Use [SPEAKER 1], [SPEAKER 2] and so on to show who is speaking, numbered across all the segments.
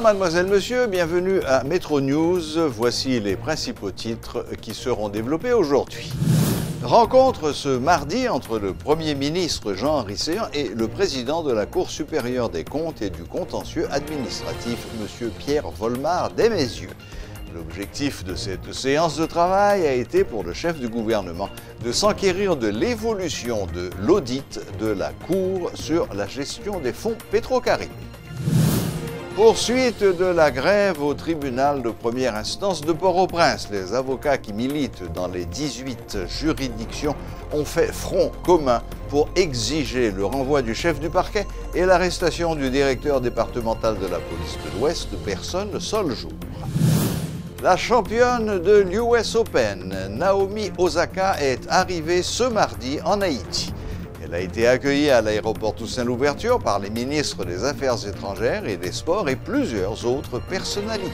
[SPEAKER 1] Mesdames, Mademoiselles, Messieurs, bienvenue à Metro News. Voici les principaux titres qui seront développés aujourd'hui. Rencontre ce mardi entre le Premier ministre Jean-Henri Séan et le président de la Cour supérieure des comptes et du contentieux administratif, M. Pierre Volmar Desmaizieux. L'objectif de cette séance de travail a été pour le chef du gouvernement de s'enquérir de l'évolution de l'audit de la Cour sur la gestion des fonds Petro-Caribé. Poursuite de la grève au tribunal de première instance de Port-au-Prince. Les avocats qui militent dans les 18 juridictions ont fait front commun pour exiger le renvoi du chef du parquet et l'arrestation du directeur départemental de la police de l'Ouest, personne seul jour. La championne de l'US Open, Naomi Osaka, est arrivée ce mardi en Haïti. Elle a été accueillie à l'aéroport Toussaint-Louverture par les ministres des Affaires étrangères et des Sports et plusieurs autres personnalités.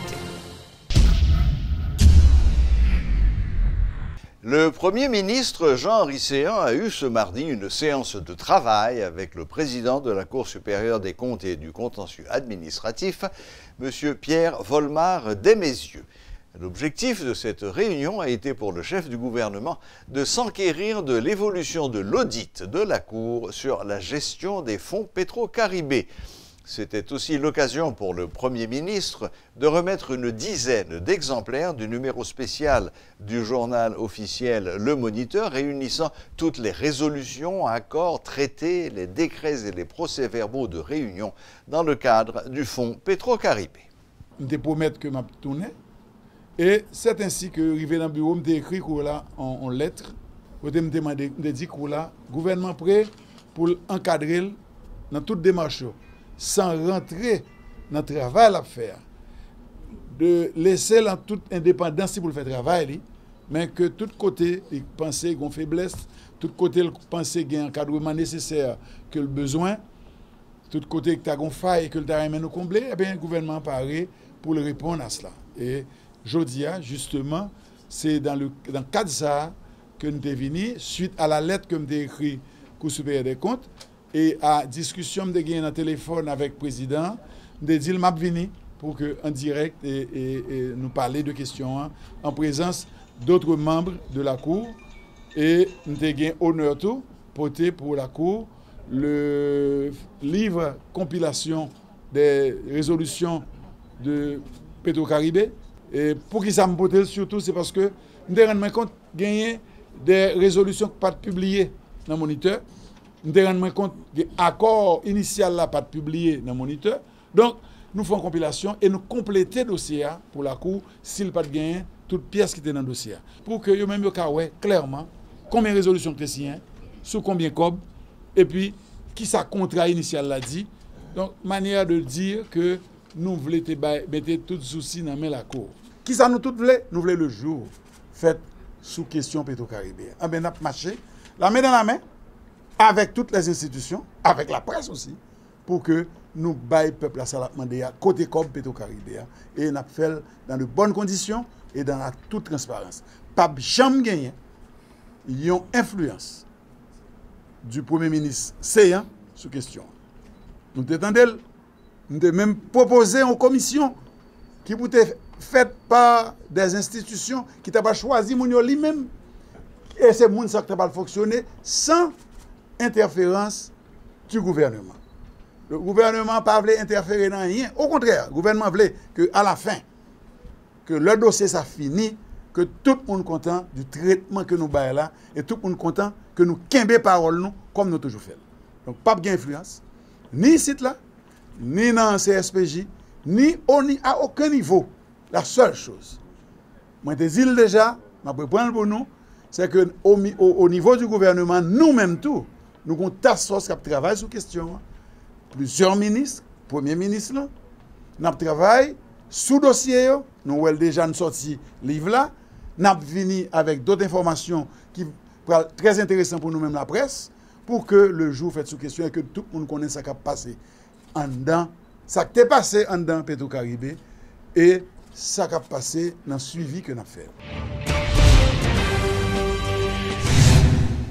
[SPEAKER 1] Le Premier ministre Jean-Henri Séan a eu ce mardi une séance de travail avec le président de la Cour supérieure des comptes et du contentieux administratif, M. Pierre Volmar Desmaizieux. L'objectif de cette réunion a été pour le chef du gouvernement de s'enquérir de l'évolution de l'audit de la Cour sur la gestion des fonds Petro-Caribé. C'était aussi l'occasion pour le Premier ministre de remettre une dizaine d'exemplaires du numéro spécial du journal officiel Le Moniteur, réunissant toutes les résolutions, accords, traités, les décrets et les procès-verbaux de réunion dans le cadre du fonds Petro-Caribé.
[SPEAKER 2] Je te promets que je tourner. Et c'est ainsi que, arrivé dans le bureau, je écrit en lettre, je me dit que le gouvernement prêt pour encadrer dans toute démarche, sans rentrer dans le travail à faire, de laisser en toute indépendance pour le faire travail, mais que tout côté, il pensait qu'il y a une faiblesse, tout côté, il pensait qu'il y a un encadrement nécessaire que le besoin, tout côté, qu'il y a une faille et que le terrain nous combler, eh bien, le gouvernement paraît pour le répondre à cela. Et Jodia, justement, c'est dans le cadre de ça que nous sommes venus, suite à la lettre que nous avons écrite au Cour supérieure des comptes, et à la discussion que nous avons dans le téléphone avec le président, nous avons dit que nous venu pour que, en direct et nous parler de questions en présence d'autres membres de la Cour. Et nous avons honneur tout porter pour la Cour le livre compilation des résolutions de Petro-Caribé. Et pour qui ça me porte surtout, c'est parce que nous nous rendons compte gagner des résolutions pas publiées dans le Moniteur. Nous nous rendons compte que l'accord initial là pas publié dans le Moniteur. Donc, nous faisons compilation et nous complétons le dossier pour la Cour s'il pas gagné toute pièce qui était dans le dossier. Pour que vous-même vous voyez clairement combien de résolutions que signé, sous combien de cob, et puis qui ça contrat initial l'a dit. Donc, manière de dire que nous voulons mettre tout souci dans la Cour. Qui ça nous tout voulons? Nous voulons le jour fait sous question Petro-Caribé. Ah ben, nous avons marché la main dans la main avec toutes les institutions, avec la presse aussi, pour que nous baillons le peuple à ça côté comme Petro-Caribé. Et nous avons fait dans de bonnes conditions et dans la toute transparence. Pas jamais gagné une influence du Premier ministre Séan sur question. Nous t'entendons. Nous avons même proposé une commission qui peut être faite par des institutions qui n'ont pas choisi lui-même. Et c'est les gens qui n'ont pas fonctionné sans interférence du gouvernement. Le gouvernement n'a pas voulu interférer dans rien. Au contraire, le gouvernement voulait qu'à la fin, que le dossier soit fini, que tout le monde est content du traitement que nous avons là, et tout le monde est content que nous quimbions parole nous, comme nous toujours fait. Donc, pas d'influence, ni ici là, ni dans le CSPJ, ni à aucun niveau. La seule chose, moi je dis déjà, je vais prendre pour nous, c'est qu'au niveau du gouvernement, nous-mêmes tout, nous avons une task force qui travaille sur la question. Plusieurs ministres, Premier ministre, nous travaillons sous dossier, nous avons déjà sorti livre là, nous avons venu avec d'autres informations qui sont très intéressantes pour nous-mêmes la presse, pour que le jour fait sous question et que tout le monde connaisse ce qui a passé en dedans, ça qui est passé en dedans Petro-Caribé et ça qui a passé dans le suivi que nous avons fait.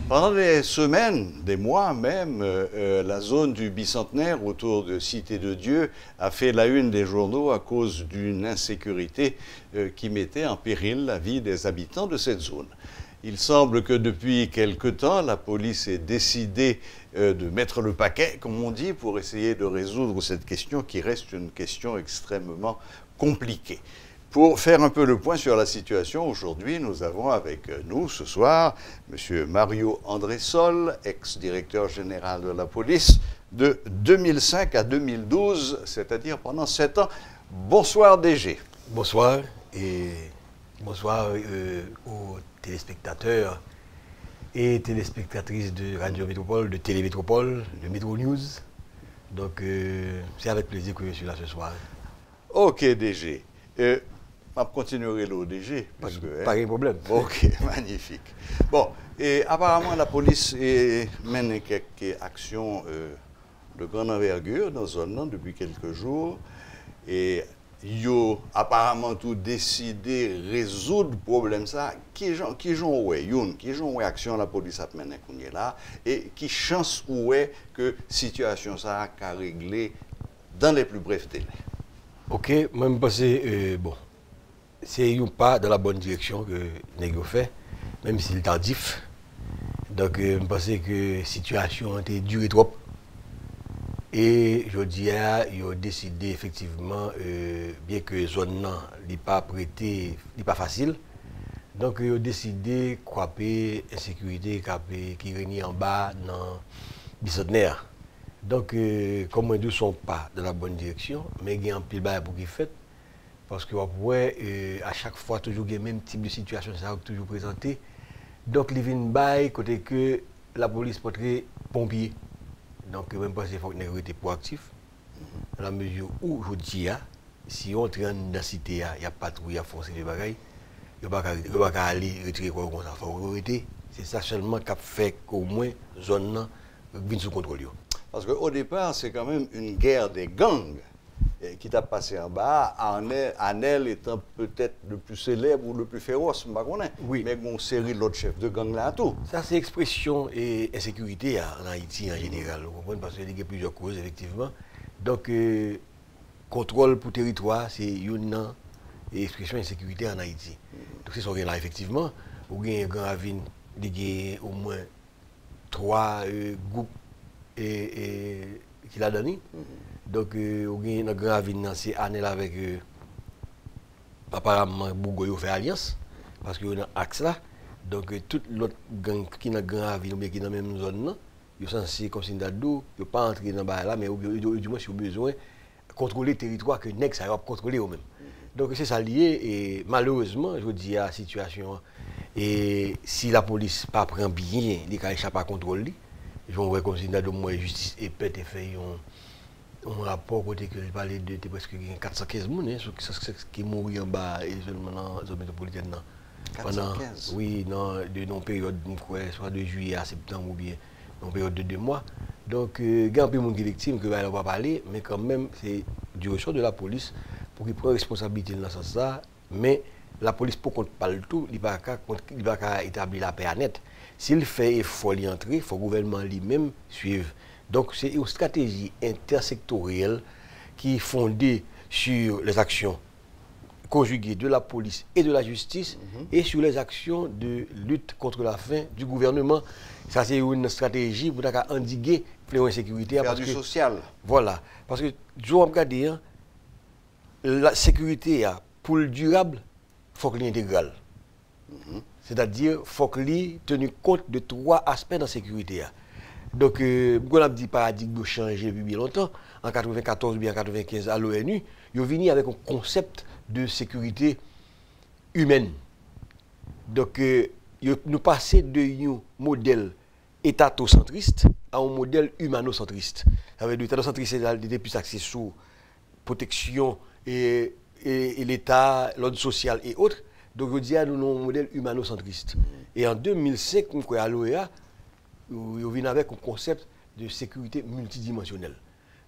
[SPEAKER 1] Pendant des semaines, des mois même, la zone du bicentenaire autour de Cité de Dieu a fait la une des journaux à cause d'une insécurité qui mettait en péril la vie des habitants de cette zone. Il semble que depuis quelque temps, la police ait décidé de mettre le paquet, comme on dit, pour essayer de résoudre cette question qui reste une question extrêmement compliquée. Pour faire un peu le point sur la situation, aujourd'hui, nous avons avec nous ce soir M. Mario Andressol, ex-directeur général de la police de 2005 à 2012, c'est-à-dire pendant 7 ans. Bonsoir DG.
[SPEAKER 3] Bonsoir et bonsoir aux téléspectateurs et téléspectatrices de Radio Métropole, de Télé Métropole, de Métro News. Donc c'est avec plaisir que je suis là ce soir.
[SPEAKER 1] Ok DG. Je continuerai l'ODG.
[SPEAKER 3] Pas de problème.
[SPEAKER 1] Ok, magnifique. Bon, et apparemment la police mène quelques actions de grande envergure dans la zone depuis quelques jours. Et ils ont apparemment tout décidé de résoudre le problème ça. Qui ont action la police a mené là et qui chance où est que situation ça a réglé dans les plus brefs délais.
[SPEAKER 3] Ok, moi je pense bon. C'est un pas dans la bonne direction que nous fait, même s'il est tardif. Donc, je pense que la situation a été dure et trop. Et je dis, ils ont décidé effectivement, bien que la zone n'est pas prêtée, n'est pas facile, donc ils ont décidé de frapper l'insécurité qui règne en bas dans le bicentenaire. Donc, comme ils ne sont pas dans la bonne direction, mais il y a un pile bail pour qu'ils fassent. Parce que à chaque fois, toujours le même type de situation, ça va toujours présenté. Donc, il y a une bail côté que la police peut être pompier. Donc, même pas qu'il faut que nous soyons proactifs. Dans la mesure où, je dis, si on entre dans la cité, il y a patrouille à foncer les bagailles, il n'y a pas aller retirer quoi comme ça. Il faut arrêter. C'est ça seulement qui a fait qu'au moins, la zone vienne sous contrôle.
[SPEAKER 1] Parce qu'au départ, c'est quand même une guerre des gangs qui t'a passé en bas, Anel étant peut-être le plus célèbre ou le plus féroce,
[SPEAKER 3] oui.
[SPEAKER 1] Mais on série l'autre chef de gang là tout.
[SPEAKER 3] Ça, c'est expression et insécurité en Haïti en général. Vous comprenez? Parce qu'il y a plusieurs causes, effectivement. Donc, contrôle pour territoire, c'est une expression d'insécurité en Haïti. Donc, c'est ce là effectivement. Vous avez un grand ravine, il y a au moins 3 groupes qui l'a donné. Donc, vous avez un grand ravine, c'est Anel avec apparemment Bougoyo fait alliance, parce qu'il y a un axe là. Donc, toute l'autre gang qui est dans grand ravine ou bien qui est dans la même zone, ils sont censés, comme si ils ne pas entrer dans là, mais du moins, si vous avez besoin de contrôler le territoire que NEC ça va contrôler eux-mêmes. Donc, c'est ça lié, et malheureusement, je vous dis à la situation, et si la police ne prend pas bien, les cas échappent à contrôler, ils vont voir comme si au moins justice et peut-être fait un rapport côté que je parlais de presque 415 personnes qui mourent en bas et seulement dans la zone métropolitaine.
[SPEAKER 1] 415?
[SPEAKER 3] Oui, dans une période, soit de juillet à septembre ou bien une période de 2 mois. Donc, il y a un peu de victimes que on va parler, mais quand même, c'est du ressort de la police pour qu'ils prennent responsabilité dans ce sens-là. Mais la police, pour qu'on ne parle tout, il ne va pas établir la paix nette. S'il fait effort d'y entrer, il faut que le gouvernement lui-même suive. Donc, c'est une stratégie intersectorielle qui est fondée sur les actions conjuguées de la police et de la justice et sur les actions de lutte contre la faim du gouvernement. Ça, c'est une stratégie pour endiguer l'insécurité.
[SPEAKER 1] Faire du social.
[SPEAKER 3] Voilà. Parce que, je vais regarder, la sécurité, pour le durable, il faut que l'intégral. C'est-à-dire, il faut que l'y tenu compte de 3 aspects de la sécurité. Donc, on a dit paradigme changé depuis bien longtemps. En 1994 ou bien en 1995 à l'ONU, ils ont venu avec un concept de sécurité humaine. Donc, nous passons de un modèle étatocentriste à un modèle humanocentriste. L'étatocentriste, c'est plus axé sur protection et l'État, l'ordre social et autres. Donc, je dis à nous un modèle humanocentriste. Et en 2005, nous croyons à l'OEA, ils viennent avec un concept de sécurité multidimensionnelle.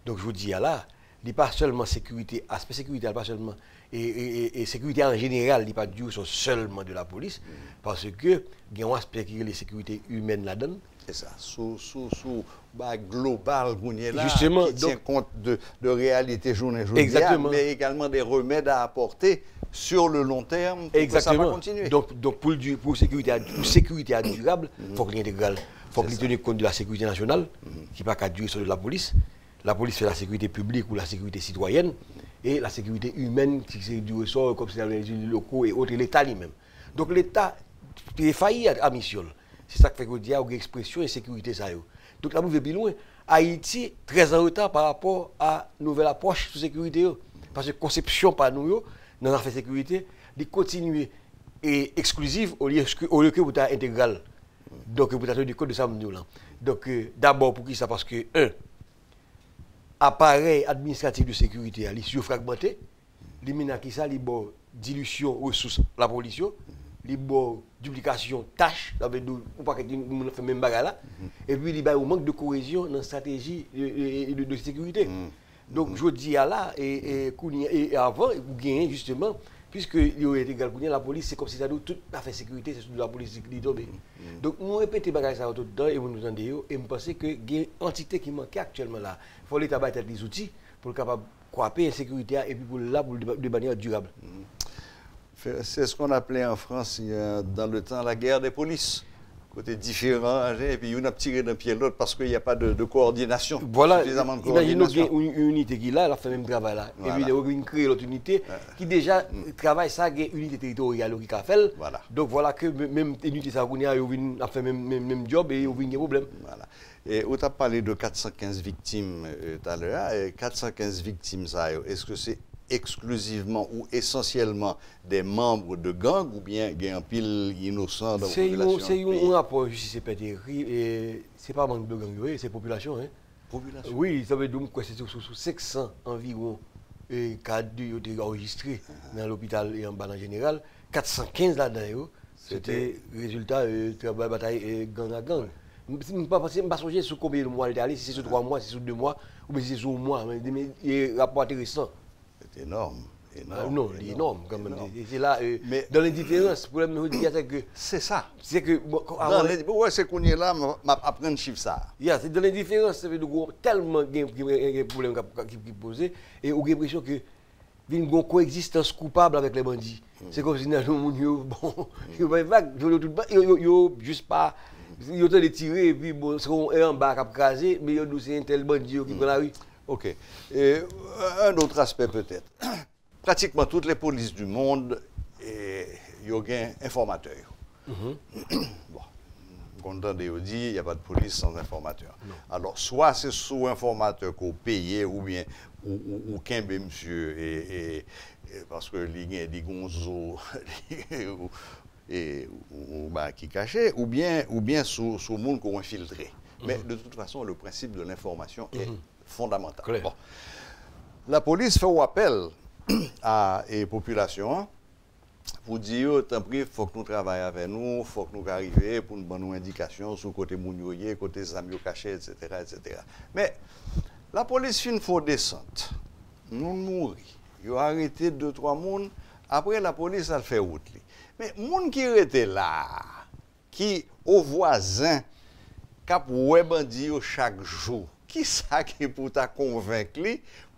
[SPEAKER 3] Donc, je vous dis là, n'est pas seulement sécurité, aspect sécurité, pas seulement, et sécurité en général, n'est pas dû seulement de la police, parce que il y a un aspect qui est la sécurité humaine là-dedans.
[SPEAKER 1] C'est ça, sous global,
[SPEAKER 3] justement,
[SPEAKER 1] qui tient compte de réalité journée, mais également des remèdes à apporter sur le long terme pour que ça va continuer.
[SPEAKER 3] Donc pour sécurité durable, il faut que l'intégral, il faut qu'il tienne compte de la sécurité nationale, qui n'est pas qu'à durer sur de la police. La police fait la sécurité publique ou la sécurité citoyenne, et la sécurité humaine, qui c'est du ressort, comme c'est dans les élus locaux et autres, l'État lui-même. Donc l'État est failli à mission. C'est ça qui fait qu'on dit qu'il y a une expression et sécurité. Ça. Donc là, vous voyez plus loin. Haïti, très en retard par rapport à une nouvelle approche sur la sécurité. Parce que la conception par nous, dans l'affaire sécurité, de continuer et exclusive au lieu que vous êtes intégral. Donc, vous avez du code de ça. Donc, d'abord, pour qui ça? Parce que, appareil administratif de sécurité, il est fragmenté. Il y a qui ça, il y a dilution ressources la police. Libre duplication tâche ou pas que nous fait même bagarre là et puis il y a un manque de cohésion dans la stratégie de sécurité. Donc je dis à là et avant vous gagnez justement puisque il y a égal la police c'est comme si ça toute affaire sécurité c'est de la police qui tombe. Donc nous répéter bagarre ça tout le temps et vous nous entendez et me penser que il y a une entité qui manque actuellement là. Il faut l'état battre des outils pour capable croiser la sécurité et puis pour de manière durable.
[SPEAKER 1] C'est ce qu'on appelait en France dans le temps la guerre des polices. Côté différent, et puis on a tiré d'un pied l'autre parce qu'il n'y a pas de coordination.
[SPEAKER 3] Voilà, imaginez une unité qui est là, elle a fait le même travail là. Voilà. Et puis il a créé l'autre unité qui déjà travaille ça, une unité territoriale qui a fait.
[SPEAKER 1] Voilà.
[SPEAKER 3] Donc voilà que même unité ça a fait le même job et il y a un problème.
[SPEAKER 1] Voilà. Et on t'a parlé de 415 victimes tout à l'heure. 415 victimes, est-ce que c'est exclusivement ou essentiellement des membres de gangs ou bien il y a un pile innocent dans la population?
[SPEAKER 3] C'est un rapport de justice pédiatrie et c'est pas manque de gangs, c'est population. Hein.
[SPEAKER 1] Population?
[SPEAKER 3] Oui, ça veut dire que c'est sur 500 environ cas enregistrés dans l'hôpital et en bas en général. 415 là-dedans, c'était résultat de bataille gang à gang. Je ne sais pas songer sur combien de mois il est allé, si c'est sur 3 mois, si c'est sur 2 mois, ou bien si c'est sur 1 mois. Mais rapport intéressant.
[SPEAKER 1] C'est énorme.
[SPEAKER 3] Non, c'est énorme quand même. C'est là, mais dans les différences, le problème, c'est que.
[SPEAKER 1] C'est ça.
[SPEAKER 3] C'est que.
[SPEAKER 1] Ouais, c'est qu'on est là, m'apprendre chiffre ça.
[SPEAKER 3] C'est dans les différences, ça veut dire tellement de problèmes qui posent, et on a l'impression que. Il y a une coexistence coupable avec les bandits. C'est comme si nous avons juste pas. Ils ont tiré et puis bon, c'est en bas qui a crasé, mais c'est un tel bandit qui prend la rue.
[SPEAKER 1] Ok. Et un autre aspect peut-être. Pratiquement toutes les polices du monde, il y a un informateur. Bon, content de dire, il n'y a pas de police sans informateur. Non. Alors, soit c'est sous informateur qu'on paye ou bien ou qu'un monsieur parce que il y a des gonzos qui cachait ou bien sous le monde qu'on a infiltré. Mais de toute façon, le principe de l'information est fondamental. Bon. La police fait appel à la population pour dire, tant pis, il faut que nous travaillions avec nous, il faut que nous arrivions pour nous donner une indication sur le côté mounioyer, côté zamio caché, etc., etc. Mais la police fait une fausse descente. Nous mourons. Ils ont arrêté 2-3 personnes. Après, la police a fait route. Mais les gens qui étaient là, qui aux voisins, qui ont bandit chaque jour, qui ça qui est pour t'a convaincre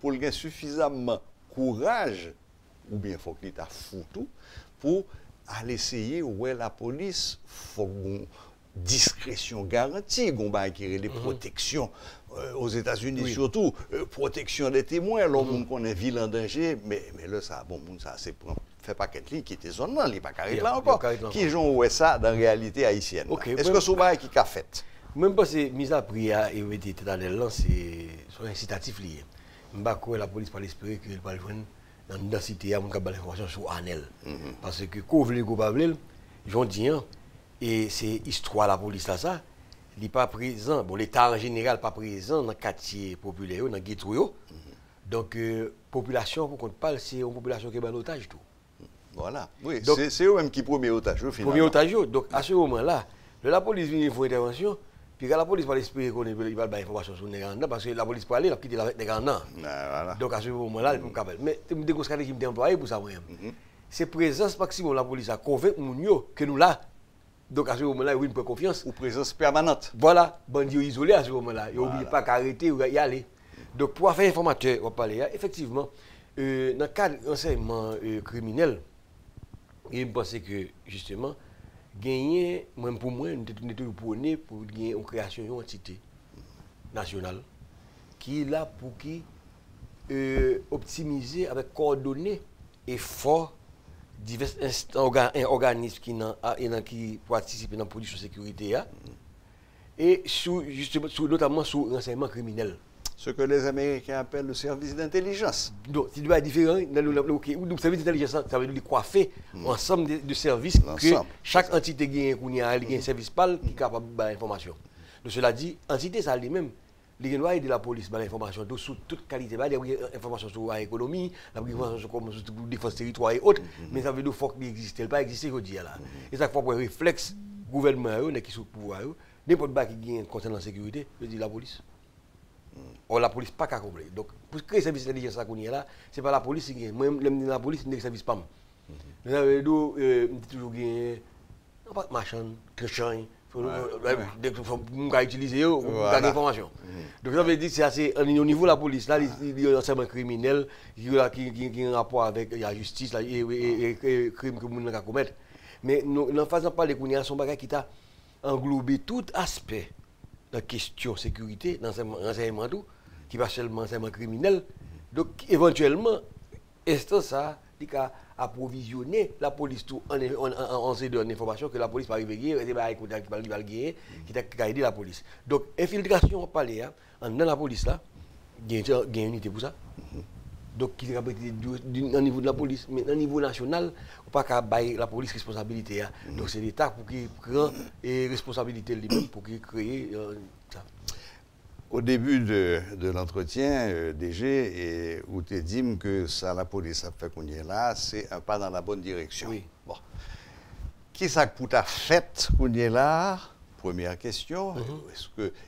[SPEAKER 1] pour qu'il ait suffisamment courage, ou bien il faut qu'il t'a foutu, pour aller essayer où est la police, il faut une discrétion garantie, qu'on va acquérir des protections aux États-Unis surtout, protection des témoins, l'homme qu'on est ville en danger, mais là ça, bon, ça c'est fait pas qu'être qui était zonement, il n'est pas carré là encore, qui ont ça dans la réalité haïtienne. Est-ce que c'est qui a fait?
[SPEAKER 3] Même pas c'est mise à prix et vous étiez dans les lances, c'est incitatif lié. Je ne sais pas la police pas espérer que va joindre dans une densité à mon cabal d'information sur Anel. Parce que quand vous voulez coupable, ils vont dire, et c'est histoire la police là ça, il n'est pas présent, bon l'État en général n'est pas présent dans le quartier populaire, dans le ghetto. Donc, population, pour qu'on parle, c'est une population qui est en otage tout.
[SPEAKER 1] Voilà, oui, c'est eux-mêmes qui premier otage.
[SPEAKER 3] Premier otage, donc à ce moment-là, la police vient pour intervention, Puis quand la police va espérer qu'on ait pas d'informations sur les gars, parce que la police peut aller, la quitter les gars. Donc à ce moment-là, il peut capable. Mais je me dis que stratégie m'était employée pour ça moi-même. C'est présence maximum la police a convaincu que nous là. Donc à ce moment-là, il peut confiance.
[SPEAKER 1] Ou présence permanente.
[SPEAKER 3] Voilà, bandit isolé à ce moment-là. Il n'oublie pas qu'arrêter ou y aller. Donc pour faire informateur, on va parler, effectivement, dans le cadre d'enseignement criminel, je pense que justement, gagner, même pour moi, nous sommes pour gagner une création d'une entité nationale qui est là pour optimiser avec coordonner efforts divers organismes qui participent dans la production de sécurité et justement, notamment sur le renseignement criminel.
[SPEAKER 1] Ce que les Américains appellent le service d'intelligence.
[SPEAKER 3] Donc, c'est différent. Le service d'intelligence, ça veut dire coiffer ensemble de services que chaque entité gagne un service PAL qui est capable de l'information. Donc, cela dit, entité, ça lui-même, les doit aider la police dans l'information sur toute qualité. Il y a information sur l'économie, l'information sur la défense territoire et autres, mais ça veut dire qu'il existe. Elle pas exister aujourd'hui là. Et ça faut pour réflexe gouvernement qui sous pouvoir, n'importe qui gagne concernant la sécurité, je dis la police. Or la police pas qu'à combler. Donc pour créer service d'intelligence ça qu'on est là, c'est pas la police qui gagne. Moi même la police n'est service PAM. Nous avons toujours gagné pas machin, trichant. Faut utiliser l'information. Donc ça veut dire que c'est assez au niveau de la police là, il y a un enseignement criminel qui a un rapport avec la justice et crime que nous avons commettre. Mais nous ne faisons pas les connaissances son bagage qui t'a englobé tout aspect de la question sécurité dans l'enseignement tout, qui va seulement enseignement criminel. Donc éventuellement, est-ce ça qui a approvisionné la police tout en information que la police va arriver et va écouter qui a aidé la police. Donc infiltration on parle dans la police là, il y a une unité pour ça. Donc qui est au niveau de la police, mais au niveau national, on pas qu'à bailler la police responsabilité. Donc c'est l'État pour qui prend responsabilité lui-même pour qui crée ça.
[SPEAKER 1] Au début de l'entretien, DG, et où tu dit que ça, la police a fait qu'on y est là, c'est un pas dans la bonne direction.
[SPEAKER 3] Oui.
[SPEAKER 1] Bon. Qui ça que tu as fait qu'on y est là? Première question.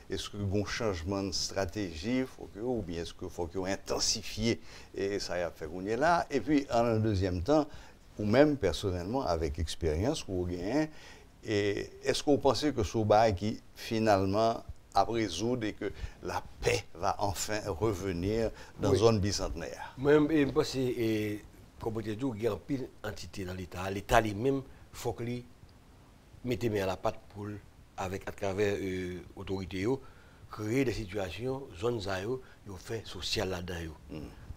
[SPEAKER 1] Est-ce que bon changement de stratégie, ou bien est-ce qu'il faut qu'on intensifie et ça a fait qu'on y est là? Et puis, en un deuxième temps, ou même personnellement, avec expérience, ou bien, est-ce qu'on pensait que ce bail qui finalement à résoudre et que la paix va enfin revenir dans la zone bicentenaire?
[SPEAKER 3] Moi, je pense que, comme je dis, il y a une pile d'entités dans l'État. L'État lui-même, il faut qu'il mette main à la patte pour, à travers l'autorité, créer des situations, zones où fait social là-dedans.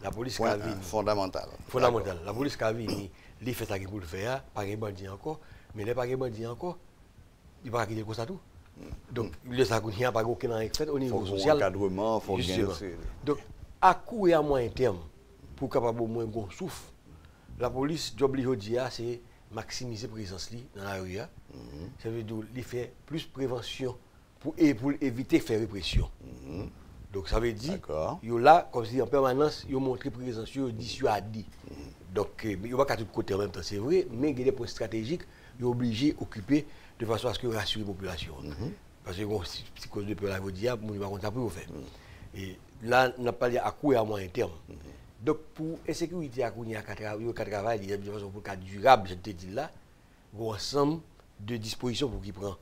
[SPEAKER 3] La police
[SPEAKER 1] point fondamental.
[SPEAKER 3] Fondamental. La police qui a venu, il fait ça pour le faire, pas de bandit encore, mais il n'y a pas de bandit encore, il ne va pas quitter comme ça tout. Donc, il n'y a pas aucun effet au niveau social.
[SPEAKER 1] Encadrement, faut bien.
[SPEAKER 3] Donc, à court et à moyen terme, pour capable au moins bon souffle, la police, job aujourd'hui, c'est maximiser la présence dans la rue. Ça veut dire qu'il fait plus prévention pour éviter de faire répression. Donc, ça veut dire qu'il là, comme si en permanence, il montre présence, il dissuade. Donc, il n'y a pas qu'à tout côté en même temps, c'est vrai, mais il y a des points stratégiques, il est obligé d'occuper de façon à ce que rassurer la population. Parce que si cause de peur là, vous dites, on ne va pas pour faire. Et là, on n'a pas à court et à moyen terme. Donc, pour la sécurité à travail, il y a de façon pour cadre durable, je te dis là, il y a un ensemble de dispositions pour qu'il prend.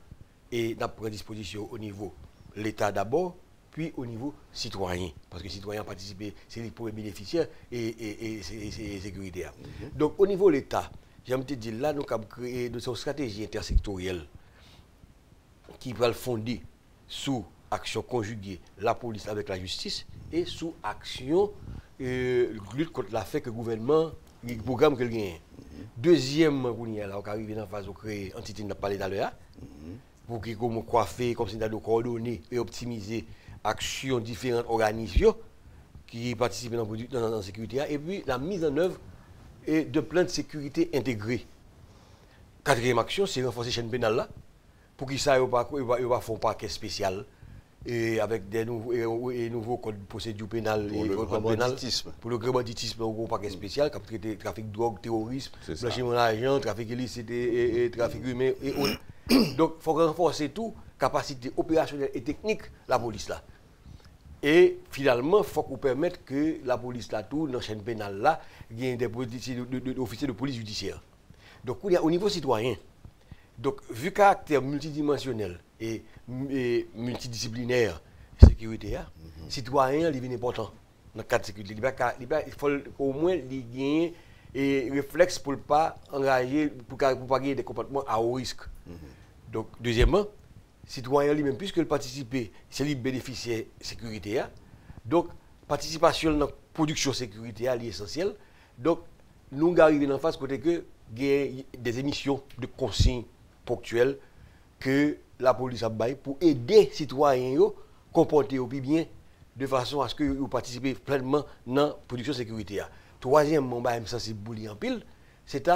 [SPEAKER 3] Et on prend disposition au niveau de l'État d'abord, puis au niveau citoyen. Parce que les citoyens participent, c'est les premiers bénéficiaires et c'est sécurité. Donc, au niveau de l'État, j'aime te dire là, nous avons créé une stratégie intersectorielle qui va le fonder sous action conjuguée, la police avec la justice, et sous action lutte contre la fait que le gouvernement, le programme qu'il gagne. Deuxième, on arrive dans la phase de créer entité de parler tout à l'heure, pour qu'il coiffer, comme si nous coordonner et optimiser actions différentes organismes qui participent dans la sécurité, et puis la mise en œuvre de plans de sécurité intégrés. Quatrième action, c'est renforcer la chaîne pénale là, pour qu'ils ne fassent pas un paquet spécial et avec des nouveaux codes de procédure pénale
[SPEAKER 1] pour le grand banditisme.
[SPEAKER 3] Pour le grand banditisme, un paquet spécial, qui traite trafic de drogue, terrorisme, blanchiment d'argent, trafic illicite et trafic humain et autres. Donc, il faut renforcer tout capacité opérationnelle et technique la police là. Et finalement, il faut qu'on permette que la police là, tout, dans la chaîne pénale là, il y ait des officiers de police judiciaire. Donc, au niveau citoyen, donc, vu caractère multidimensionnel et multidisciplinaire sécurité, citoyen, il est important dans le cadre de sécurité. Il faut au moins gagner et réflexe pour ne pas engager, pour pas gagner des comportements à haut risque. Donc, deuxièmement, citoyen lui-même, puisqu'il participe, c'est lui bénéficiaire de sécurité. Donc, participation dans la production de sécurité est essentielle. Donc, nous arrivons en face côté que il y a des émissions de consignes ponctuelles que la police a baillé pour aider les citoyens à comporter au plus bien de façon à ce qu'ils participent pleinement dans la production de sécurité. Troisièmement, je sensible en pile, c'est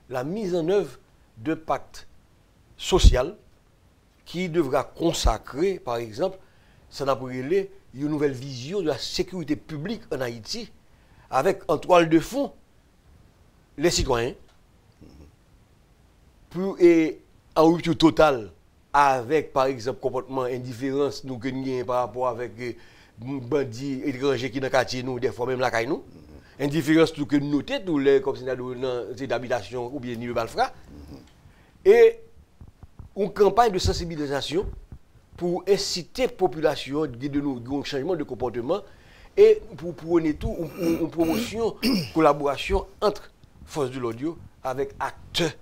[SPEAKER 3] la mise en œuvre de pacte social qui devra consacrer, par exemple, ça n'a pas une nouvelle vision de la sécurité publique en Haïti, avec en toile de fond les citoyens, et en rupture totale avec, par exemple, comportement indifférence nous gagnons par rapport avec bandits étrangers qui dans le quartier, nous, des fois même la caille nous. Indifférence que nous notons, tous les comme d'habitation ou bien niveau Balfra. Et une campagne de sensibilisation pour inciter la population de nous un changement de comportement et pour prôner tout une promotion, collaboration entre forces de l'audio avec acteurs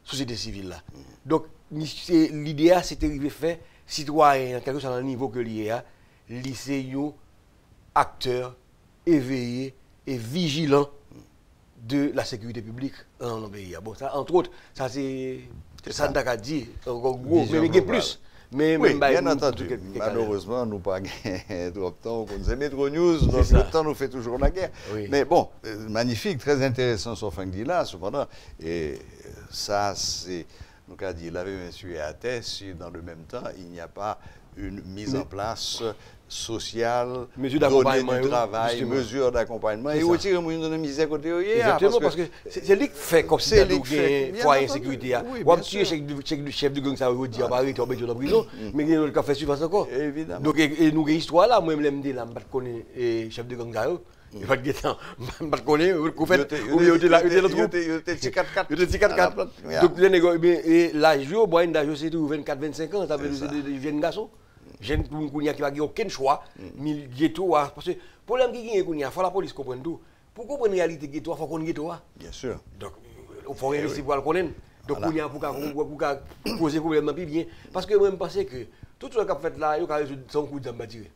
[SPEAKER 3] société civile là. Donc l'idéal c'était de faire citoyen quelque chose à un niveau que l'IA lycéens acteurs éveillés et vigilants de la sécurité publique dans le pays. Bon ça entre autres ça c'est ça n'a dit gros mais il y a plus. Mais
[SPEAKER 1] oui, bien entendu. Malheureusement, nous n'avons pas trop de temps. On sait Métro News, donc le temps nous fait toujours la guerre. Oui. Mais bon, magnifique, très intéressant ce qu'on dit là, cependant. Et ça, c'est, nous avons dit, laver monsieur à tête, si dans le même temps, il n'y a pas une mise en place sociale, donner du travail, mesures d'accompagnement, et aussi de la misère côté.
[SPEAKER 3] Exactement, parce que c'est lui qui fait comme si il y a une sécurité. Ou un chef de gang, ça veut dire, on va en prison, mais il y a le café suivant encore.
[SPEAKER 1] Évidemment.
[SPEAKER 3] Donc, et nous avons une histoire là, moi, je me dis, je ne connais pas le chef de gang. Il va dire, je ne connais pas, il était là, il était là, il était 4-4. Donc, l'âge, c'est 24-25 ans, ça veut dire des jeunes garçons. Jeune qui n'a aucun choix, mais le ghetto, parce que le problème qui est, il faut la police comprenne tout. Pour comprendre la réalité du ghetto, il faut qu'on ghetto.
[SPEAKER 1] Bien sûr.
[SPEAKER 3] Donc, il faut rien ici pour le connaître. Donc, il faut poser le problème bien. Parce que moi, je pense que tout ce qu'on a fait là, il faut résoudre son coup de jambes tiré.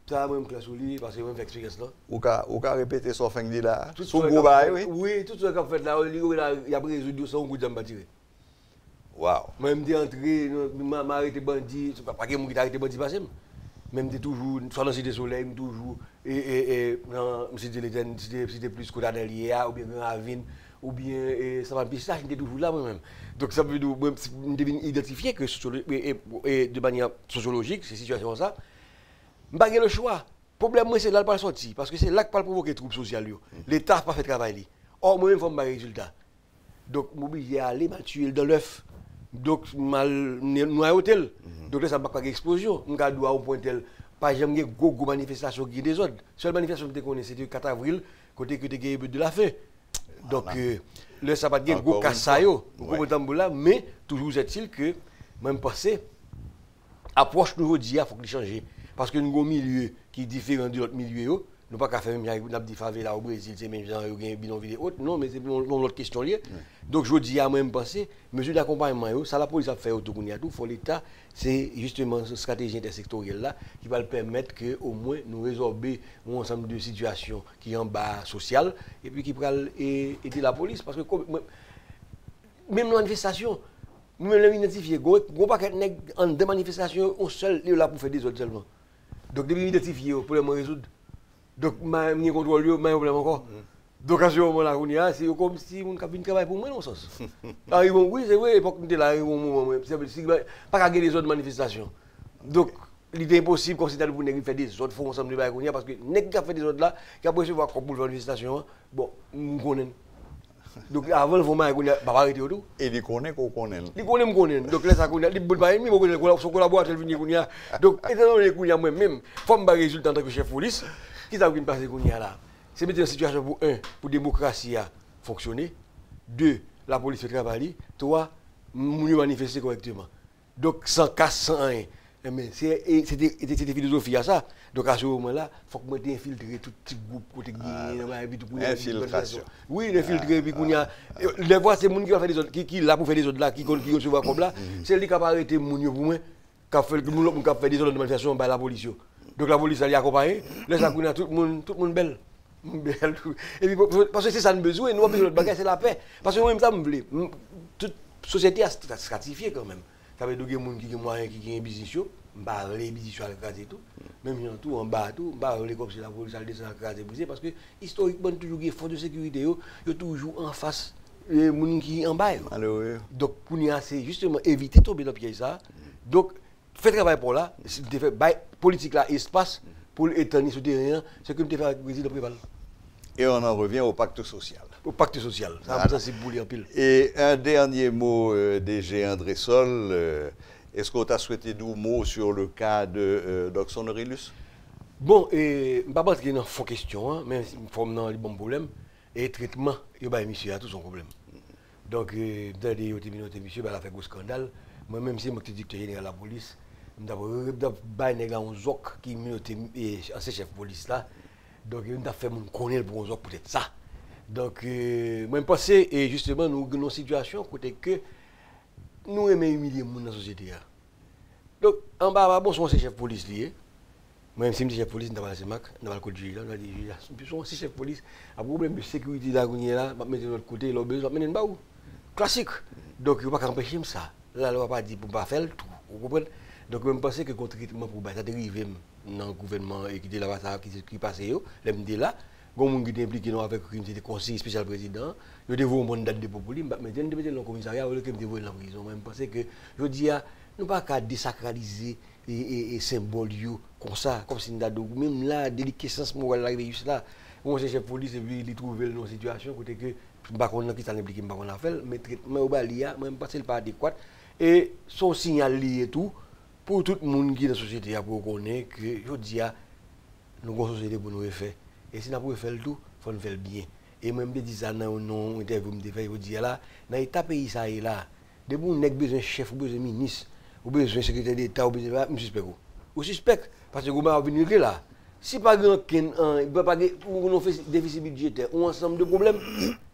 [SPEAKER 3] Ça, moi, je suis parce que moi, je fais expérience là.
[SPEAKER 1] Ou qu'à répéter son fin de là, son gros bail, oui.
[SPEAKER 3] Oui, tout ce qu'on a fait là, il a résoudre son coup de jambes tiré.
[SPEAKER 1] Wow.
[SPEAKER 3] Même des entrées, m'arrêter bandit, c'est pas que moi qui t'arrête bandit passé. Même toujours, soit dans Cité Soleil, toujours, dans Cité plus que d'Adelia, ou bien dans Avine, ou bien ça va bien ça, j'étais toujours là moi-même. Donc ça veut dire, je devine identifier que de manière sociologique, ces situations ça, je n'ai pas le choix. Le problème, c'est là, pas sortir, parce que c'est là que pas provoquer les troubles sociaux. L'État n'a pas fait travail. Or, moi-même, il faut me résultat. Donc, je suis obligé d'aller tuer dans l'œuf. Donc, mal noyé hôtel. Donc, là, ça n'a pas d'explosion. Je dois au point tel. Pas jamais une grosse manifestation qui est des autres. Seule manifestation que je connais, c'était le 4 avril, côté que tu as de la fin. Donc, là, ça va être un gros cassaillot. Mais, toujours est-il que, même passé, approche nouveau dia, il faut qu'il change. Parce que nous avons un milieu qui est différent de l'autre milieu. Nous ne pouvons pas faire même des favelas au Brésil, c'est même genre un bidonville autre. Non, mais c'est une autre question liée. Donc je dis à moi-même penser, mesure d'accompagnement, ça la police a fait autour de tout. L'État, c'est justement cette stratégie intersectorielle là qui va le permettre qu'au moins nous résorber un ensemble de situations qui sont en bas social et puis qui pourraient aider la police. Parce que même dans la manifestation, nous l'avons identifié, il n'y a pas qu'un de manifestations, on seul est là pour faire des autres seulement. Donc depuis identifier, pour le résoudre. Donc, je ne contrôle pas le problème encore. Donc, à ce moment-là, c'est comme si on avait un travail pour moi, non sens. Oui, c'est vrai, l'époque où là, pas qu'à des autres manifestations. Donc, il est impossible de considérer pour faire des autres fonds ensemble de bagages parce que les gens qui ont fait des autres là, qui ont recevoir comme pour la manifestation, bon, nous connaissons. Donc avant le moment, il va arrêter tout.
[SPEAKER 1] Et il connaît qu'on connaît.
[SPEAKER 3] Il connaît. Donc là, ça connaît. Il ne peut pas aimer, son collaborateur vient venir. Donc, étant donné que moi-même, il faut me résultat en tant que chef de police, qui ça vient passer là? C'est mettre une situation pour un, pour la démocratie à fonctionner. Deux, la police fait travailler. Trois, nous manifester correctement. Donc, sans casse, sans rien. C'était philosophie à ça. Donc à ce moment-là, il faut que moi infiltrer tout petit groupe côté
[SPEAKER 1] infiltration.
[SPEAKER 3] Oui, infiltrer puis qu'on y a les voix c'est monde qui va faire des autres qui là pour faire des autres là qui recevoir comme là, c'est lui qui va arrêter moun pour moi qui fait des autres manifestations par la police. Donc la police elle y accompagner, là ça connaît tout le monde belle. Et puis parce que c'est ça nous besoin, nous besoin de bagage c'est la paix. Parce que moi même ça me voulait toute société a stratifié quand même. Ça veut dire que les gens qui ont moyen qui ont business, les business à l'écraser tout. Même tout en bas tout, les comme si la police a descendu à écraser parce que historiquement toujours les forces de sécurité sont toujours en face des gens qui sont en bas. Donc pour nous c'est justement éviter de tomber dans le piège ça. Donc fait travail pour là, fait politique là espace pour étendre ce terrain, c'est comme tu fais avec le président Préval.
[SPEAKER 1] Et on en revient au pacte social.
[SPEAKER 3] Au pacte social, ça c'est boulé en pile.
[SPEAKER 1] Et un dernier mot, DG André Sol, est-ce qu'on t'a souhaité deux mots sur le cas d'Oxon Aurelius?
[SPEAKER 3] Bon, je ne vais pas rentrer dans la question, mais il faut dans les bons problèmes. Et le traitement, il y a monsieur a tout son problème. Donc, dans les monsieur, il a fait un scandale. Moi-même, si je suis directeur général de la police, je vais un zoc qui est ancien chef de police là. Donc, je vais faire mon connaître pour un zoc peut-être ça. Donc, moi, je pense et justement, nous avons une situation côté que nous aimons humilier les gens dans la société. Donc, en bas, bon, c'est chef de police lié. Moi, si je suis chef de police, je ne vais pas le code de juge. Je vais dire, si chef de police, un problème de sécurité là, je vais mettre de l'autre côté, je vais mettre en classique. Donc, il ne va pas empêcher ça. Là, on ne va pas dire pour ne pas faire tout. Vous comprenez? Donc, je pense que le traitement pour ça dérive dans le gouvernement et qui est là, qui passe là, les là. Quand on est impliqué avec le conseil spécial président, je devons une date de populisme, mais je devons dans le commissariat ou le devons dans la prison. Je pense que je dis, nous ne pouvons pas désacraliser les symboles comme ça, comme si nous avons même la déliquescence morale arrivée juste là. Moi, je suis chef de police et puis il trouve dans une situation côté que je ne sais pas qui s'est impliqué, je ne sais pas faire, mais le traitement au Balia, je ne pense pas adéquat. Et son signal lié tout, pour tout le monde qui est dans la société, pour connaître que je dis, nous avons une société pour nous faire. Et si nous pouvons faire le tout, il faut nous faire bien. Et moi, je dis ça dans une interview, je dis là, dans l'état pays, ça est là. Dès que vous avez besoin de chef, besoin de ministre, ou besoin de secrétaire d'État, ou besoin de suspect. Ou suspect, parce que vous avez venir là. Si par exemple, on fait déficit budgétaire, ou ensemble de problèmes,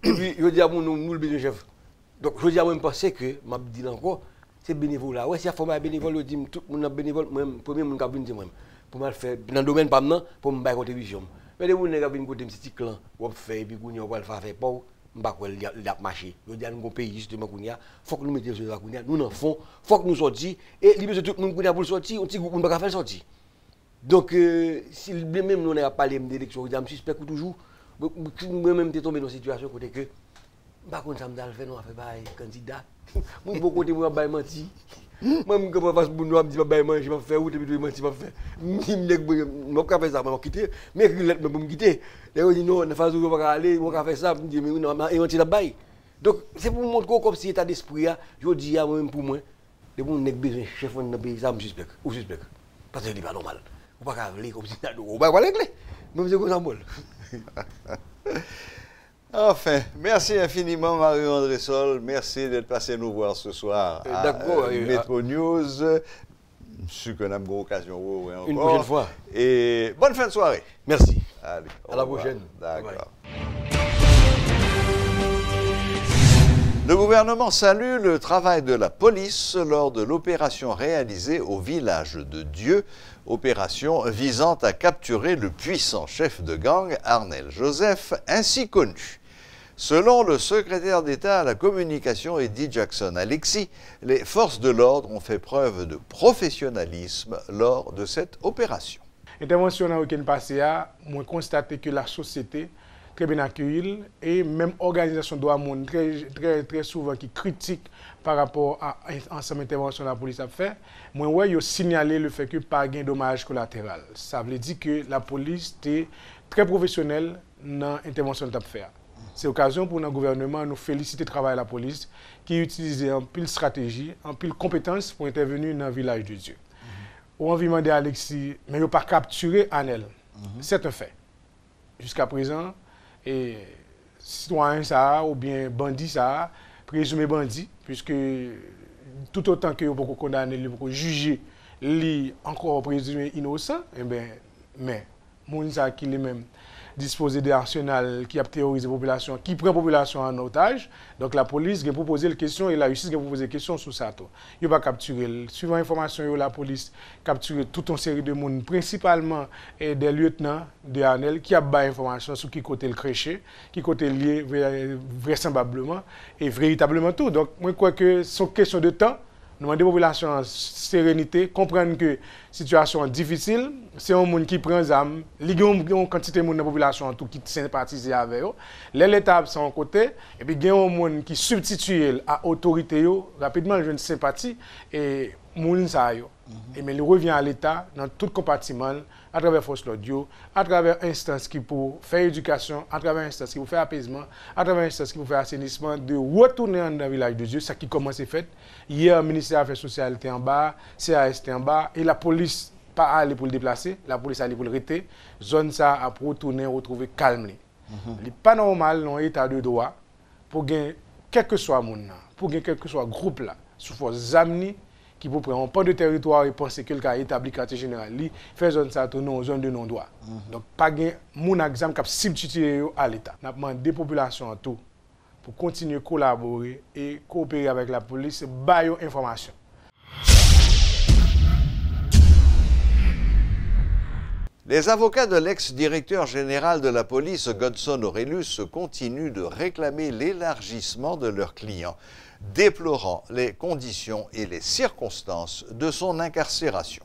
[SPEAKER 3] et puis je dis à nous le besoin de chef. Donc je dis à moi, je pense que, je dis encore, c'est bénévole là. Ouais, si il faut bénévole, je dis tout le monde bénévole, moi, premier, je vais dire, pour me faire, dans le domaine pas maintenant, pour me faire contribution. Mais les gens qui ont un petit clan, qui fait, et puis qui ont fait pour la marché. Je dis à nos pays, justement, il faut que nous mettions sur la Kounia, nous en faisons, il faut que nous sortions, et il tout le monde pour sortir, on ne peut pas faire sortir. Donc, si même nous n'avons pas parlé d'élection, je suspect toujours, moi-même, je suis tombé dans une situation côté que, par contre, ça me fait faire, nous fait pas candidat. Moi, beaucoup de gens ont menti. Moi, je ne peux pas faire ça, je vais faire où, je vais faire. Je ne peux pas faire ça, je vais quitter. Mais je vais quitter. Et on dit non, on ne va pas aller, on va faire ça, je dis mais non, on va tirer. Donc, c'est pour montrer comme si l'état d'esprit, je dis moi-même pour moi, les gens qui ont besoin de chef dans le pays, ça me suspecte. Ou suspecte. Parce que ce n'est pas normal. On ne peut pas aller comme si on ne va pas régler. Même si on s'en bol.
[SPEAKER 1] Enfin, merci infiniment Mario-André Sol. Merci d'être passé nous voir ce soir à Metro News. Je suis qu'on a une occasion.
[SPEAKER 3] Une prochaine fois.
[SPEAKER 1] Et bonne fin de soirée.
[SPEAKER 3] Merci.
[SPEAKER 1] Allez,
[SPEAKER 3] à la prochaine.
[SPEAKER 1] D'accord. Le gouvernement salue le travail de la police lors de l'opération réalisée au village de Dieu, opération visant à capturer le puissant chef de gang Arnel Joseph, ainsi connu. Selon le secrétaire d'État à la communication Eddie Jackson-Alexis, les forces de l'ordre ont fait preuve de professionnalisme lors de cette opération.
[SPEAKER 4] Intervention dans le week-end passé, on a constaté que la société très bien accueillie et même l'organisation de droits très souvent qui critique par rapport à l'ensemble d'intervention que la police a fait. Moi, il a signalé le fait que pas de dommage collatéral. Ça veut dire que la police était très professionnelle dans l'intervention qu'elle a fait. C'est l'occasion pour notre gouvernement de nous féliciter le travail de la police qui utilise un pile stratégie, un pile compétence pour intervenir dans le village de Dieu. On a demandé à Alexis, mais il n'a pas capturé Anel. C'est un fait. Jusqu'à présent, et citoyen ça ou bien bandit ça, présumé bandit, puisque tout autant que vous pouvez condamner, vous pouvez juger, lui encore présumé innocent, eh bien, mais moun ça qui est même disposé d'arsenal qui a terrorisé la population, qui prend la population en otage. Donc la police a posé la question et la justice a posé la question sur ça. Il va capturer. Suivant l'information, la police a capturé toute une série de monde, principalement des lieutenants de Anel qui a bas information sur qui côté le crèche, qui côté lié vraisemblablement et véritablement tout. Donc moi je crois que c'est une question de temps. Nous demandons à la population en sérénité, comprendre que la situation est difficile. C'est un monde qui prend des armes, il y a une quantité de monde dans la population qui sympathise avec eux. L'État sont à côté, et puis il y a un monde qui substitue à l'autorité, rapidement, il y a une sympathie, et moun sa yo. Et mais il revient à l'État dans tout compartiment, à travers force l'audio, à travers instances qui pour faire éducation, à travers instances qui pour faire apaisement, à travers instances qui pour faire assainissement, de retourner dans le village de Dieu, ça qui commence à être fait. Hier, le ministère des Affaires sociales était en bas, CAS était en bas, et la police pas aller pour le déplacer, la police aller pour le arrêter, zone ça a pour retourner, retrouver calme. Il n'est pas normal dans l'état de droit pour gagner quel que soit monde, pour gagner quel que soit groupe là, sous force zamni qui peut prendre un pan de territoire et penser que quelqu'un a établi quartier général, il fait zone ça tourner zone de non-droit. Donc pas gagner mon exemple qui substitué à l'État. N'a demandé des populations en tout pour continuer à collaborer et coopérer avec la police, bailler information.
[SPEAKER 1] Les avocats de l'ex-directeur général de la police, Godson Aurelius, continuent de réclamer l'élargissement de leurs clients, déplorant les conditions et les circonstances de son incarcération.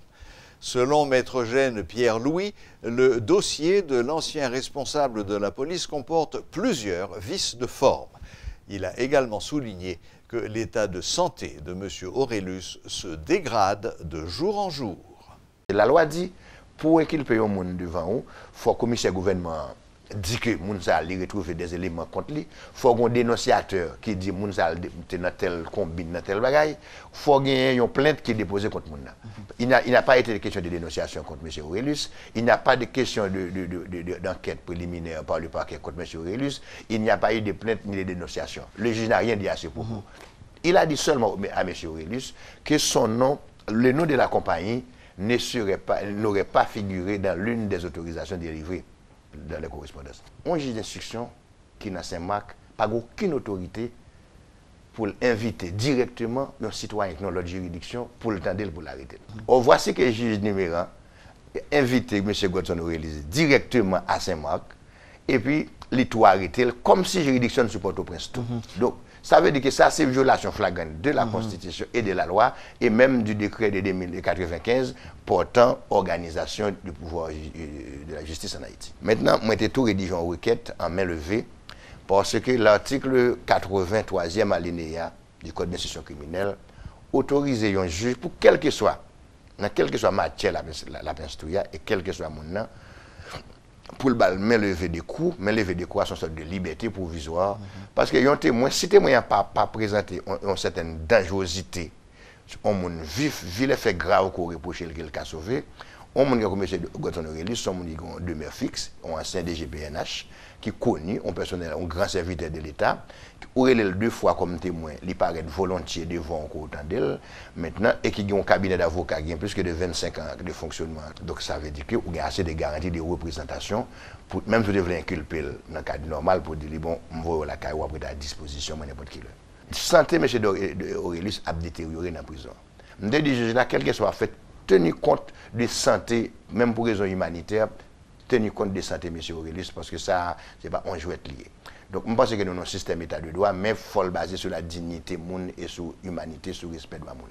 [SPEAKER 1] Selon Maître Gène Pierre-Louis, le dossier de l'ancien responsable de la police comporte plusieurs vices de forme. Il a également souligné que l'état de santé de M. Aurelius se dégrade de jour en jour.
[SPEAKER 5] La loi dit, pour qu'il paye au monde devant eux, il faut que le commissaire gouvernement dit que Mounsa allait retrouver des éléments contre lui. Il faut qu'un dénonciateur qui dit Mounsa était dans tel combine, dans tel bagaille. Il faut qu'il y ait une plainte qui est déposée contre Mounsa. Il n'a pas été de question de dénonciation contre M. Aurelius. Il n'y a pas de question d'enquête préliminaire par le parquet contre M. Aurelius. Il n'y a pas eu de plainte ni de dénonciation. Le juge n'a rien dit à ce propos. Il a dit seulement à M. Aurelius que son nom, le nom de la compagnie, n'aurait pas figuré dans l'une des autorisations délivrées dans les correspondances. Un juge d'instruction qui n'a Saint-Marc pas aucune autorité pour inviter directement un citoyen qui n'a l'autre juridiction pour le tendre pour l'arrêter. On voit que le juge numéro 1 invité M. Godson Aurelius directement à Saint-Marc et puis il tout arrêté comme si juridiction ne supporte au prince tout. Donc, ça veut dire que ça, c'est une violation flagrante de la Constitution et de la loi, et même du décret de 2095 portant organisation du pouvoir de la justice en Haïti. Maintenant, moi, j'ai tout rédigé en requête en main levée, parce que l'article 83e alinéa du Code d'instruction criminelle autorise un juge, pour quel que soit, dans quelle que soit matière la pinstouilla, et quel que soit mon nom, pour le main lever des coups, à son sorte de liberté provisoire. Parce que un témoin, si le témoin n'a pas présenté une certaine dangerosité, on monde vif, vil effet grave qu'on reproche le cas sauvé, on monde comme M. Godson Aurelius, on monde qui demeure fixe, un ancien DGPNH, qui connu, un personnel, un grand serviteur de l'État, qui aurait les 2 fois comme témoin, il paraît volontiers devant autant d'elle, maintenant, et qui a un cabinet d'avocats qui a plus que de 25 ans de fonctionnement. Donc ça veut dire qu'il y a assez de garanties de représentation, pour, même si vous devez inculper dans le cadre normal pour dire, bon, on va la caille ou après à disposition, n'importe qui. La santé, M. Aurelius, a détérioré dans la prison. Je dis, quel que soit fait, tenir compte de santé, même pour raison humanitaire, tenir compte de santé, M. Aurelius, parce que ça, ce n'est pas un jouet lié. Donc, je pense que nous avons un système état de droit, mais il faut le baser sur la dignité moun et sur l'humanité, sur le respect de la moun.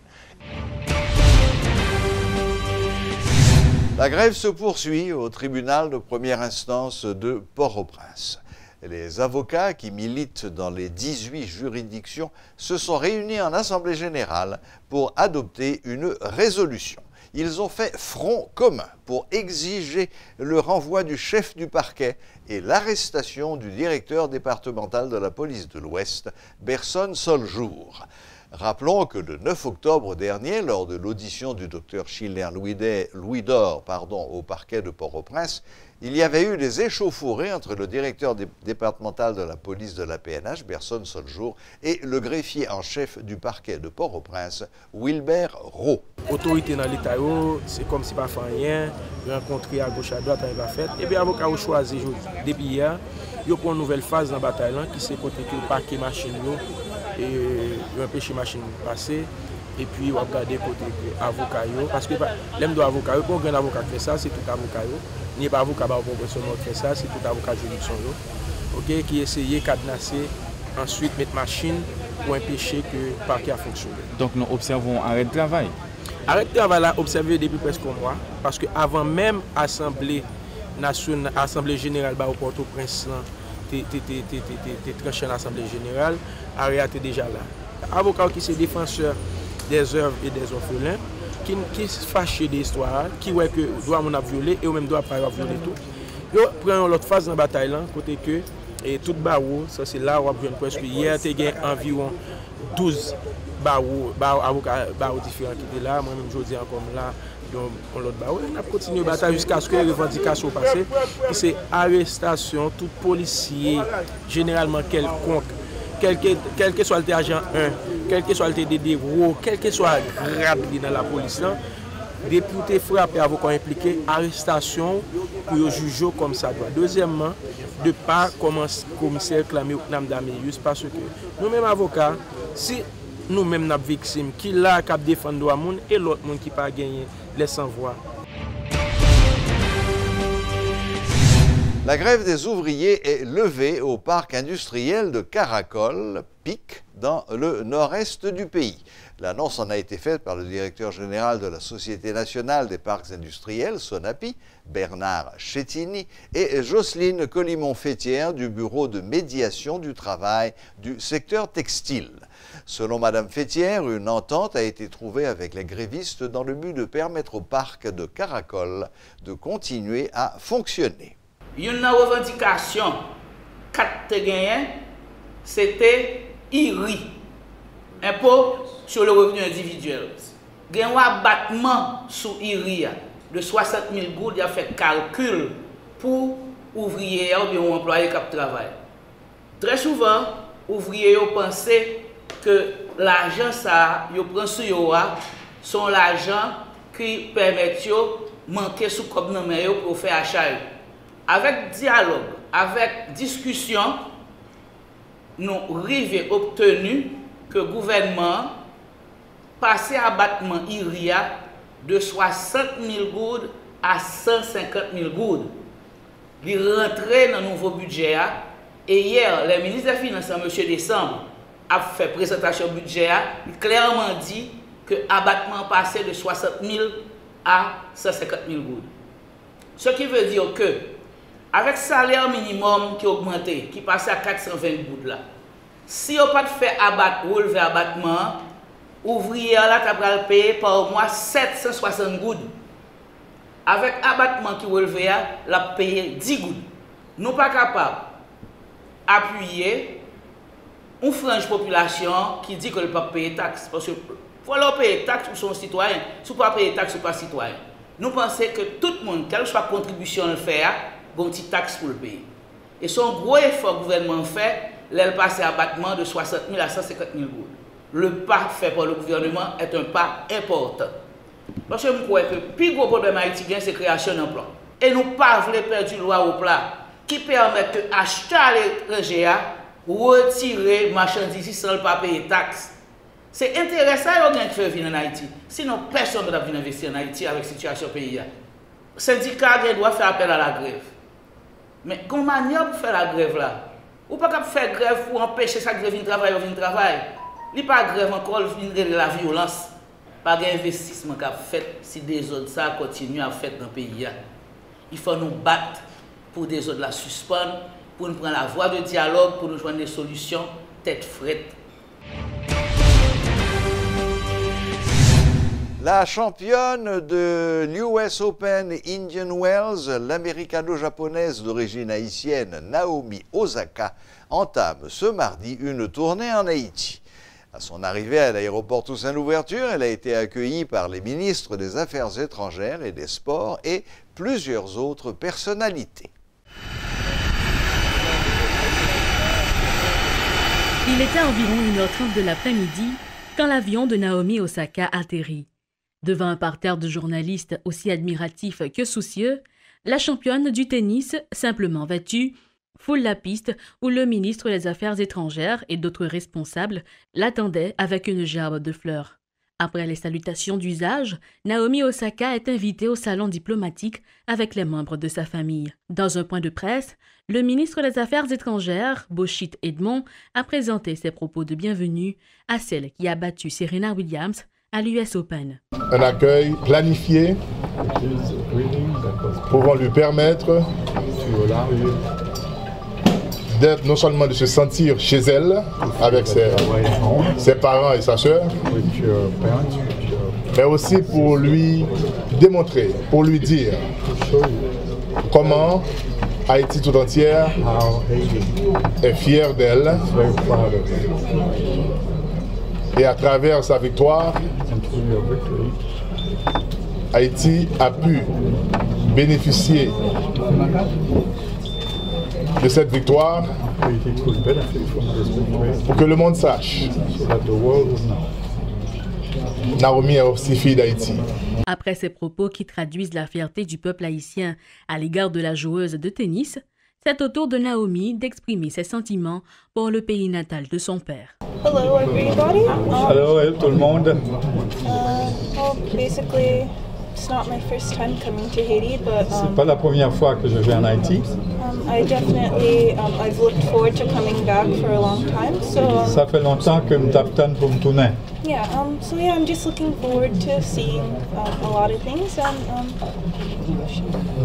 [SPEAKER 1] La grève se poursuit au tribunal de première instance de Port-au-Prince. Les avocats qui militent dans les 18 juridictions se sont réunis en assemblée générale pour adopter une résolution. Ils ont fait front commun pour exiger le renvoi du chef du parquet et l'arrestation du directeur départemental de la police de l'Ouest, Berson Soljour. Rappelons que le 9 octobre dernier, lors de l'audition du docteur Schiller Louis d'Or au parquet de Port-au-Prince, il y avait eu des échauffourées entre le directeur départemental de la police de la PNH, Berson Soljour, et le greffier en chef du parquet de Port-au-Prince, Wilbert Roux.
[SPEAKER 6] Autorité dans l'État, c'est comme si pas fait rien, rencontrer à gauche à droite, on va faire. Et bien, avocat a choisi depuis hier, il y a une nouvelle phase dans la bataille qui c'est côté que le parquet machine et empêcher machine de passer. Et puis, on va regarder côté avocat. Parce que l'aime de avocat, pour un avocat qui fait ça, c'est tout avocat. Il n'y a pas avocat qui fait ça, c'est tout avocat de juridiction. Okay, qui essaye de cadenasser, ensuite mettre machine pour empêcher que le parquet a fonctionné.
[SPEAKER 7] Donc, nous observons arrêt de travail.
[SPEAKER 6] Arrêt de travail là, observé depuis presque un mois. Parce que avant même l'Assemblée nationale, l'Assemblée générale au Port-au-Prince, était tranché dans l'Assemblée générale, arrêt était déjà là. Avocat qui est défenseur des œuvres et des orphelins, qui se fâche des histoires, qui voit que doit mon a violé et ou même doit pas avoir violé tout. Yo prend l'autre phase dans la bataille là, côté que et tout barreau, ça c'est là où on a presque hier tu gagné environ 12 avocats différents qui étaient là, moi même je dis encore là donc l'autre barreau, on a continué la bataille jusqu'à ce que les revendications passent, c'est arrestation tout policier généralement quelconque. Quel que soit le agent 1, quel que soit le TDD, quel que soit le grade dans la police, député frappé, avocat impliqué, arrestation pour le juger comme ça doit. Deuxièmement, de pas comment commissaire clamé au Nam d'Amérius, parce que nous-mêmes avocats, si nous-mêmes nous victimes, qui là qui défendre le monde et l'autre monde qui pas gagné, les sans voix.
[SPEAKER 1] La grève des ouvriers est levée au parc industriel de Caracol, PIC, dans le nord-est du pays. L'annonce en a été faite par le directeur général de la Société nationale des parcs industriels, SONAPI, Bernard Chettini, et Jocelyne Colimon-Fétière du bureau de médiation du travail du secteur textile. Selon Mme Fétière, une entente a été trouvée avec les grévistes dans le but de permettre au parc de Caracol de continuer à fonctionner.
[SPEAKER 8] Une revendication c'était IRI, impôt sur le revenu individuel. Il y a un abattement sur IRI de 60 000 gouttes, il a fait calcul pour ouvriers ou bien employés qui travaillent. Très souvent, ouvriers pensent que l'argent qu'ils prennent sur eux, sont l'argent qui permet de manquer sous comme pour faire achat. Avec dialogue, avec discussion, nous avons obtenu que le gouvernement passe à abattement IRIA de 60 000 gouttes à 150 000 gouttes. Il rentre dans le nouveau budget. Et hier, le ministre des Finances, M. Décembre, a fait présentation budget. Il a clairement dit que l'abattement passé de 60 000 à 150 000 gouttes. Ce qui veut dire que avec le salaire minimum qui a augmenté, qui passe à 420 gouttes là, si on n'a pas fait relever abattement, ouvrier là va payer par mois 760 gouttes. Avec abattement qui relevé, la payer 10 gouttes. Nous ne sommes pas capables d'appuyer une frange population qui dit que ne peut pas payer taxes. Parce qu'il faut leur payer taxes pour son citoyen. Si on ne peut pas payer taxes, on ne pas citoyen. Nous pensons que tout le monde, quelle que soit la contribution le fait, a une petite taxe pour le payer. Et son gros effort que le gouvernement fait, elle passe à abattement de 60 000 à 150 000 gouttes. Le pas fait par le gouvernement est un pas important. Parce que je crois que le plus gros problème haïtien, c'est la création d'emplois. Et nous ne pouvons pas perdre une loi au plat qui permet d'acheter à l'étranger, retirer les marchandises sans ne pas payer de taxes. C'est intéressant de faire venir en Haïti. Sinon, personne ne va venir investir en Haïti avec la situation du pays. Le syndicat doit faire appel à la grève. Mais comment manière pour faire la grève là? Ou pas qu'à faire grève pour empêcher ça grève de travail ou de travail? Il n'y a pas de grève encore, il y a la violence. Pas d'investissement qu'a fait si des autres ça continuent à faire dans le pays. Il faut nous battre pour des autres la suspendre, pour nous prendre la voie de dialogue, pour nous joindre des solutions tête frette.
[SPEAKER 1] La championne de l'US Open Indian Wells, l'américano-japonaise d'origine haïtienne Naomi Osaka, entame ce mardi une tournée en Haïti. À son arrivée à l'aéroport Toussaint-Louverture, elle a été accueillie par les ministres des Affaires étrangères et des Sports et plusieurs autres personnalités.
[SPEAKER 9] Il était environ 1h30 de l'après-midi quand l'avion de Naomi Osaka atterrit. Devant un parterre de journalistes aussi admiratifs que soucieux, la championne du tennis, simplement vêtue, foule la piste où le ministre des Affaires étrangères et d'autres responsables l'attendaient avec une gerbe de fleurs. Après les salutations d'usage, Naomi Osaka est invitée au salon diplomatique avec les membres de sa famille. Dans un point de presse, le ministre des Affaires étrangères, Boshit Edmond, a présenté ses propos de bienvenue à celle qui a battu Serena Williams à l'US Open.
[SPEAKER 10] Un accueil planifié pouvant lui permettre d'être non seulement de se sentir chez elle avec ses parents et sa sœur, mais aussi pour lui démontrer, pour lui dire comment Haïti tout entière est fière d'elle et à travers sa victoire, Haïti a pu bénéficier de cette victoire pour que le monde sache. Naomi est aussi fille d'Haïti.
[SPEAKER 9] Après ces propos qui traduisent la fierté du peuple haïtien à l'égard de la joueuse de tennis, c'est au tour de Naomi d'exprimer ses sentiments pour le pays natal de son père.
[SPEAKER 11] Hello everybody.
[SPEAKER 12] Hello tout le monde.
[SPEAKER 11] Basically, it's not my first time coming to Haiti, but
[SPEAKER 12] c'est pas la première fois que je viens en Haïti.
[SPEAKER 11] I definitely I've looked forward to coming back for a long time. So
[SPEAKER 12] ça fait longtemps que je t'attends pour me tourner.
[SPEAKER 11] Yeah, I'm just looking forward to seeing a lot of things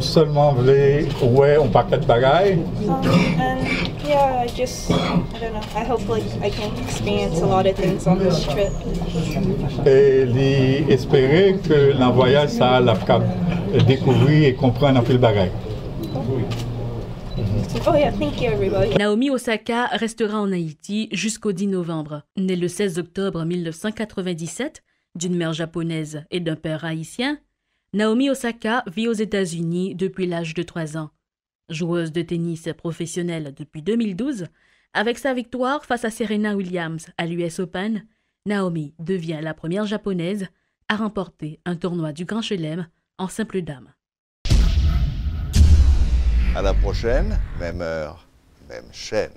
[SPEAKER 12] seulement voulais ouais un paquet de bagailles.
[SPEAKER 11] And yeah, I don't know. I hope I can experience a lot of things on this trip.
[SPEAKER 12] Et espérer que le voyage ça la découvrir et comprendre un peu le bagaille.
[SPEAKER 11] Oh yeah, thank you everybody.
[SPEAKER 9] Naomi Osaka restera en Haïti jusqu'au 10 novembre. Née le 16 octobre 1997 d'une mère japonaise et d'un père haïtien, Naomi Osaka vit aux États-Unis depuis l'âge de 3 ans. Joueuse de tennis professionnelle depuis 2012, avec sa victoire face à Serena Williams à l'US Open, Naomi devient la première japonaise à remporter un tournoi du Grand Chelem en simple dame.
[SPEAKER 1] À la prochaine, même heure, même chaîne.